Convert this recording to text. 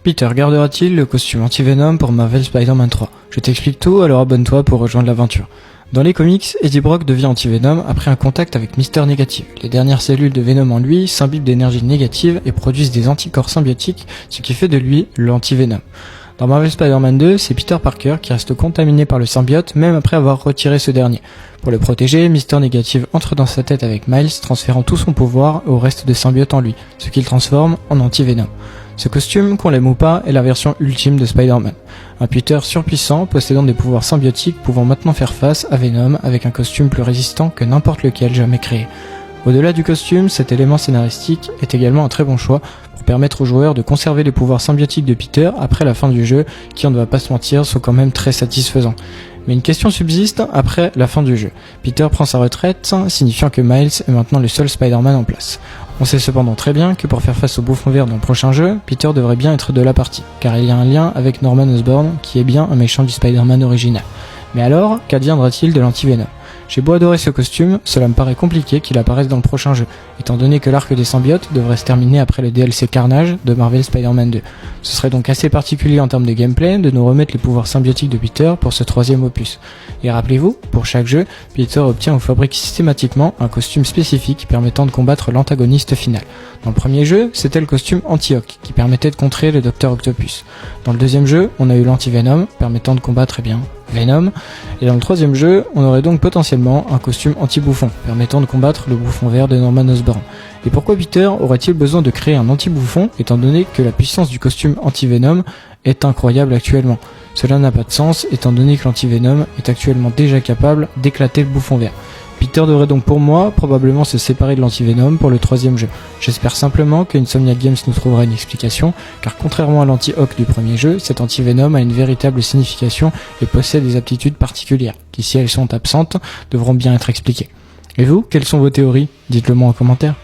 Peter gardera-t-il le costume anti-Venom pour Marvel Spider-Man 3 ? Je t'explique tout, alors abonne-toi pour rejoindre l'aventure. Dans les comics, Eddie Brock devient anti-Venom après un contact avec Mister Négative. Les dernières cellules de Venom en lui s'imbibent d'énergie négative et produisent des anticorps symbiotiques, ce qui fait de lui l'anti-Venom. Dans Marvel Spider-Man 2, c'est Peter Parker qui reste contaminé par le symbiote même après avoir retiré ce dernier. Pour le protéger, Mister Négative entre dans sa tête avec Miles, transférant tout son pouvoir au reste des symbiotes en lui, ce qui le transforme en anti-Venom. Ce costume, qu'on l'aime ou pas, est la version ultime de Spider-Man. Un Peter surpuissant, possédant des pouvoirs symbiotiques, pouvant maintenant faire face à Venom avec un costume plus résistant que n'importe lequel jamais créé. Au-delà du costume, cet élément scénaristique est également un très bon choix pour permettre aux joueurs de conserver les pouvoirs symbiotiques de Peter après la fin du jeu, qui, on ne va pas se mentir, sont quand même très satisfaisants. Mais une question subsiste après la fin du jeu. Peter prend sa retraite, signifiant que Miles est maintenant le seul Spider-Man en place. On sait cependant très bien que pour faire face au Bouffon Vert dans le prochain jeu, Peter devrait bien être de la partie, car il y a un lien avec Norman Osborn, qui est bien un méchant du Spider-Man original. Mais alors, qu'adviendra-t-il de l'anti-Venom ? J'ai beau adorer ce costume, cela me paraît compliqué qu'il apparaisse dans le prochain jeu, étant donné que l'arc des symbiotes devrait se terminer après le DLC Carnage de Marvel Spider-Man 2. Ce serait donc assez particulier en termes de gameplay de nous remettre les pouvoirs symbiotiques de Peter pour ce troisième opus. Et rappelez-vous, pour chaque jeu, Peter obtient ou fabrique systématiquement un costume spécifique permettant de combattre l'antagoniste final. Dans le premier jeu, c'était le costume Anti-Hoc, qui permettait de contrer le Dr Octopus. Dans le deuxième jeu, on a eu l'Anti-Venom, permettant de combattre Venom. Et dans le troisième jeu, on aurait donc potentiellement un costume anti-bouffon, permettant de combattre le Bouffon Vert de Norman Osborn. Et pourquoi Peter aurait-il besoin de créer un anti-bouffon, étant donné que la puissance du costume anti-Venom est incroyable actuellement ? Cela n'a pas de sens, étant donné que l'anti-Venom est actuellement déjà capable d'éclater le Bouffon Vert. Peter devrait donc pour moi probablement se séparer de l'anti-Venom pour le troisième jeu. J'espère simplement que Insomniac Games nous trouvera une explication, car contrairement à l'anti-Hoc du premier jeu, cet anti-Venom a une véritable signification et possède des aptitudes particulières, qui si elles sont absentes, devront bien être expliquées. Et vous, quelles sont vos théories ? Dites-le moi en commentaire.